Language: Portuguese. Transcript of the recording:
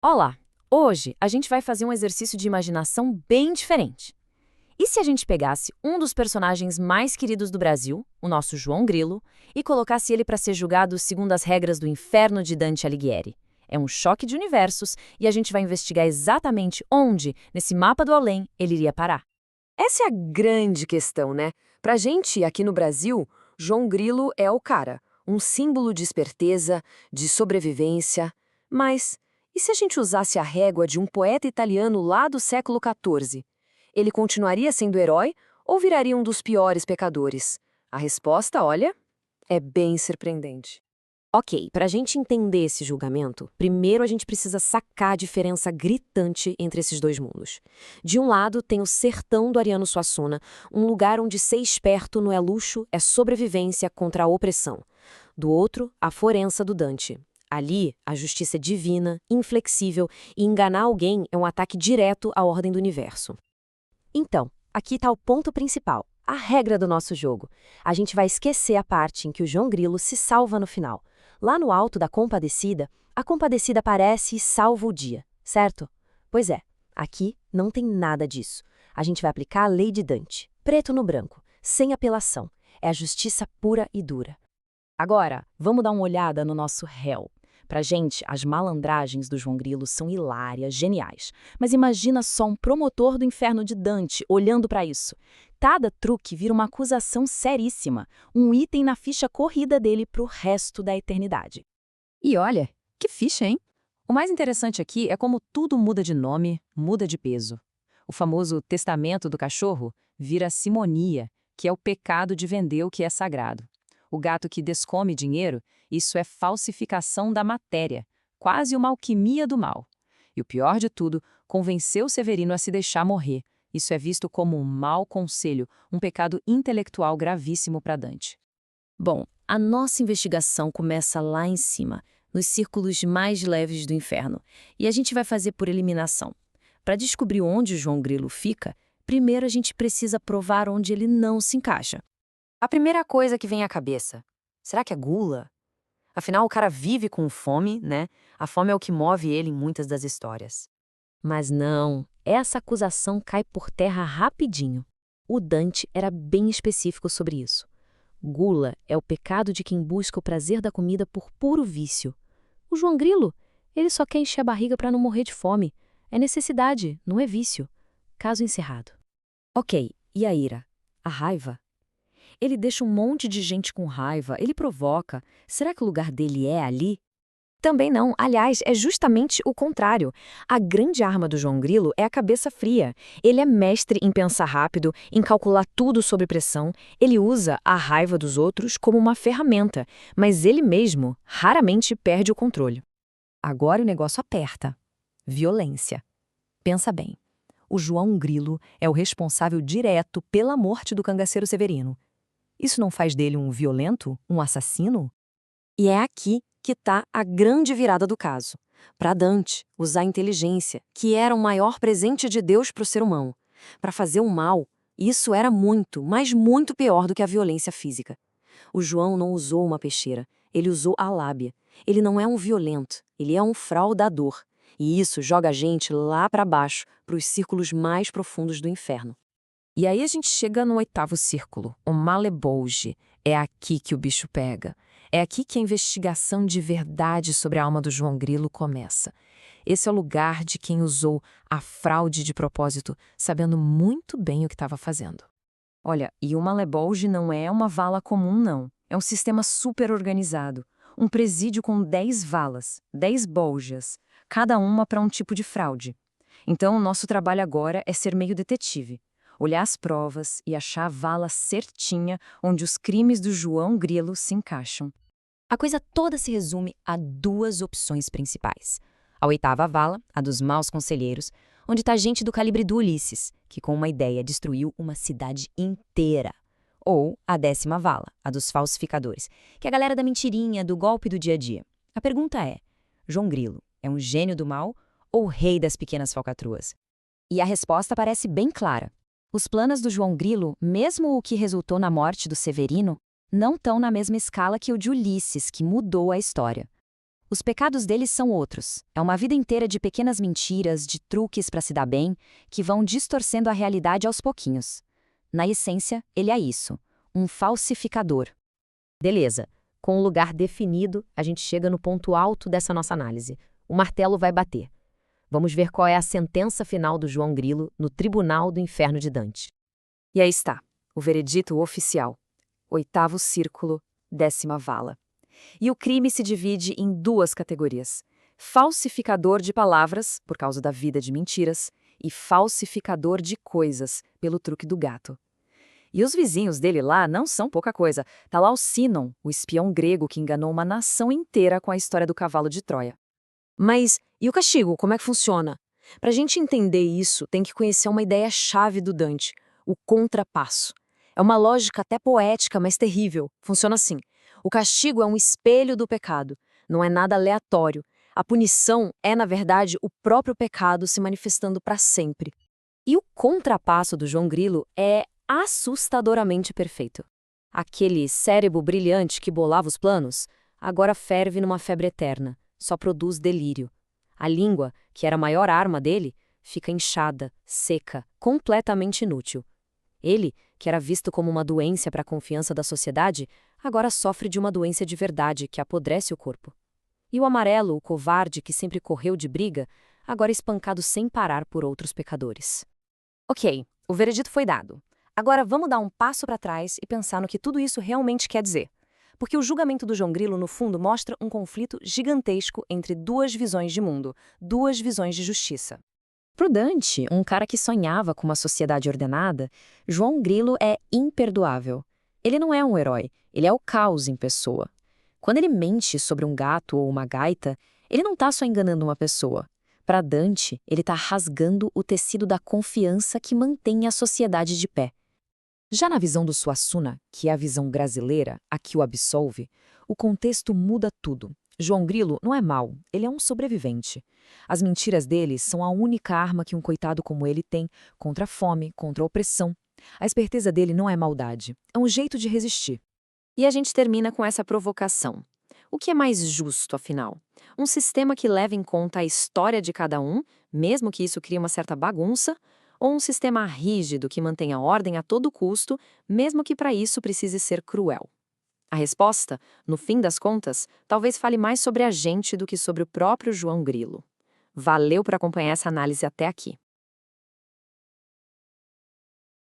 Olá! Hoje a gente vai fazer um exercício de imaginação bem diferente. E se a gente pegasse um dos personagens mais queridos do Brasil, o nosso João Grilo, e colocasse ele para ser julgado segundo as regras do inferno de Dante Alighieri? É um choque de universos e a gente vai investigar exatamente onde, nesse mapa do além, ele iria parar. Essa é a grande questão, né? Pra gente, aqui no Brasil, João Grilo é o cara, um símbolo de esperteza, de sobrevivência. Mas e se a gente usasse a régua de um poeta italiano lá do século XIV? Ele continuaria sendo herói ou viraria um dos piores pecadores? A resposta, olha, é bem surpreendente. Ok, para a gente entender esse julgamento, primeiro a gente precisa sacar a diferença gritante entre esses dois mundos. De um lado, tem o sertão do Ariano Suassuna, um lugar onde ser esperto não é luxo, é sobrevivência contra a opressão. Do outro, a Forença do Dante. Ali, a justiça é divina, inflexível, e enganar alguém é um ataque direto à ordem do universo. Então, aqui está o ponto principal, a regra do nosso jogo. A gente vai esquecer a parte em que o João Grilo se salva no final. Lá no alto da Compadecida, a Compadecida aparece e salva o dia, certo? Pois é, aqui não tem nada disso. A gente vai aplicar a lei de Dante, preto no branco, sem apelação. É a justiça pura e dura. Agora, vamos dar uma olhada no nosso réu. Pra gente, as malandragens do João Grilo são hilárias, geniais. Mas imagina só um promotor do inferno de Dante olhando pra isso. Cada truque vira uma acusação seríssima, um item na ficha corrida dele pro resto da eternidade. E olha, que ficha, hein? O mais interessante aqui é como tudo muda de nome, muda de peso. O famoso testamento do cachorro vira simonia, que é o pecado de vender o que é sagrado. O gato que descome dinheiro, isso é falsificação da matéria, quase uma alquimia do mal. E o pior de tudo, convenceu Severino a se deixar morrer. Isso é visto como um mau conselho, um pecado intelectual gravíssimo para Dante. Bom, a nossa investigação começa lá em cima, nos círculos mais leves do inferno, e a gente vai fazer por eliminação. Para descobrir onde o João Grilo fica, primeiro a gente precisa provar onde ele não se encaixa. A primeira coisa que vem à cabeça, será que é gula? Afinal, o cara vive com fome, né? A fome é o que move ele em muitas das histórias. Mas não, essa acusação cai por terra rapidinho. O Dante era bem específico sobre isso. Gula é o pecado de quem busca o prazer da comida por puro vício. O João Grilo, ele só quer encher a barriga para não morrer de fome. É necessidade, não é vício. Caso encerrado. Ok, e a ira? A raiva? Ele deixa um monte de gente com raiva, ele provoca. Será que o lugar dele é ali? Também não. Aliás, é justamente o contrário. A grande arma do João Grilo é a cabeça fria. Ele é mestre em pensar rápido, em calcular tudo sob pressão. Ele usa a raiva dos outros como uma ferramenta, mas ele mesmo raramente perde o controle. Agora o negócio aperta. Violência. Pensa bem. O João Grilo é o responsável direto pela morte do cangaceiro Severino. Isso não faz dele um violento, um assassino? E é aqui que está a grande virada do caso. Para Dante, usar a inteligência, que era o maior presente de Deus para o ser humano. Para fazer o mal, isso era muito, mas muito pior do que a violência física. O João não usou uma peixeira, ele usou a lábia. Ele não é um violento, ele é um fraudador. E isso joga a gente lá para baixo, para os círculos mais profundos do inferno. E aí a gente chega no oitavo círculo, o Malebolge. É aqui que o bicho pega. É aqui que a investigação de verdade sobre a alma do João Grilo começa. Esse é o lugar de quem usou a fraude de propósito, sabendo muito bem o que estava fazendo. Olha, e o Malebolge não é uma vala comum, não. É um sistema super organizado. Um presídio com 10 valas, 10 boljas, cada uma para um tipo de fraude. Então, o nosso trabalho agora é ser meio detetive. Olhar as provas e achar a vala certinha onde os crimes do João Grilo se encaixam. A coisa toda se resume a duas opções principais. A oitava vala, a dos maus conselheiros, onde está gente do calibre do Ulisses, que com uma ideia destruiu uma cidade inteira. Ou a 10ª vala, a dos falsificadores, que é a galera da mentirinha, do golpe do dia a dia. A pergunta é, João Grilo é um gênio do mal ou o rei das pequenas falcatruas? E a resposta parece bem clara. Os planos do João Grilo, mesmo o que resultou na morte do Severino, não estão na mesma escala que o de Ulisses, que mudou a história. Os pecados deles são outros. É uma vida inteira de pequenas mentiras, de truques para se dar bem, que vão distorcendo a realidade aos pouquinhos. Na essência, ele é isso, um falsificador. Beleza. Com o lugar definido, a gente chega no ponto alto dessa nossa análise. O martelo vai bater. Vamos ver qual é a sentença final do João Grilo no Tribunal do Inferno de Dante. E aí está, o veredito oficial. 8º círculo, 10ª vala. E o crime se divide em 2 categorias: falsificador de palavras, por causa da vida de mentiras, e falsificador de coisas, pelo truque do gato. E os vizinhos dele lá não são pouca coisa. Tá lá o Sinon, o espião grego que enganou uma nação inteira com a história do cavalo de Troia. Mas e o castigo, como é que funciona? Pra gente entender isso, tem que conhecer uma ideia-chave do Dante, o contrapasso. É uma lógica até poética, mas terrível. Funciona assim: o castigo é um espelho do pecado, não é nada aleatório. A punição é, na verdade, o próprio pecado se manifestando para sempre. E o contrapasso do João Grilo é assustadoramente perfeito. Aquele cérebro brilhante que bolava os planos, agora ferve numa febre eterna, só produz delírio. A língua, que era a maior arma dele, fica inchada, seca, completamente inútil. Ele, que era visto como uma doença para a confiança da sociedade, agora sofre de uma doença de verdade que apodrece o corpo. E o amarelo, o covarde que sempre correu de briga, agora espancado sem parar por outros pecadores. Ok, o veredito foi dado. Agora vamos dar um passo para trás e pensar no que tudo isso realmente quer dizer. Porque o julgamento do João Grilo, no fundo, mostra um conflito gigantesco entre 2 visões de mundo, 2 visões de justiça. Para o Dante, um cara que sonhava com uma sociedade ordenada, João Grilo é imperdoável. Ele não é um herói, ele é o caos em pessoa. Quando ele mente sobre um gato ou uma gaita, ele não está só enganando uma pessoa. Para Dante, ele está rasgando o tecido da confiança que mantém a sociedade de pé. Já na visão do Suassuna, que é a visão brasileira, a que o absolve, o contexto muda tudo. João Grilo não é mau, ele é um sobrevivente. As mentiras dele são a única arma que um coitado como ele tem contra a fome, contra a opressão. A esperteza dele não é maldade, é um jeito de resistir. E a gente termina com essa provocação. O que é mais justo, afinal? Um sistema que leva em conta a história de cada um, mesmo que isso crie uma certa bagunça, ou um sistema rígido que mantém a ordem a todo custo, mesmo que para isso precise ser cruel? A resposta, no fim das contas, talvez fale mais sobre a gente do que sobre o próprio João Grilo. Valeu por acompanhar essa análise até aqui.